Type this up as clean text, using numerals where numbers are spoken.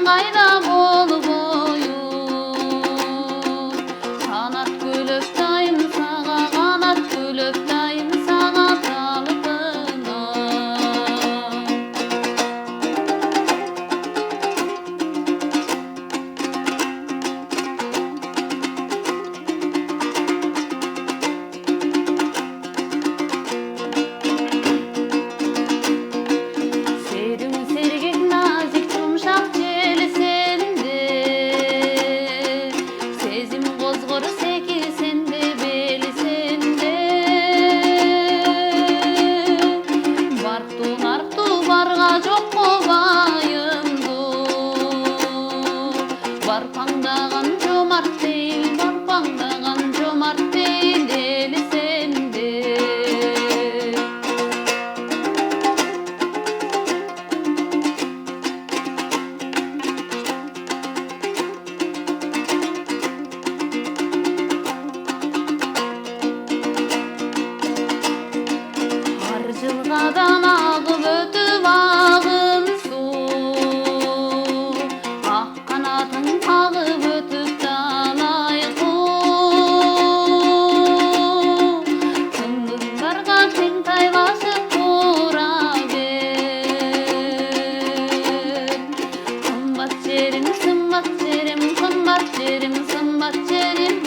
кайда болбою канат күлөп дайым сага канат күлөп дайым сага талпына сериң сергек назик жумшак жели сенде сезим козгор секи сенде бели сенде барктуу нарктуу барга жокко байымдуу барпаңдаган жомарт дейм барпаңдаган жомарт дейм эли сенде ар жылгадан агып өтүп агын суу ак канатың кагып өтүп талай куу күндүлдарга тең тайлашып тура бер кымбат жерим сымбат жерим кымбат жерим сымбат жерим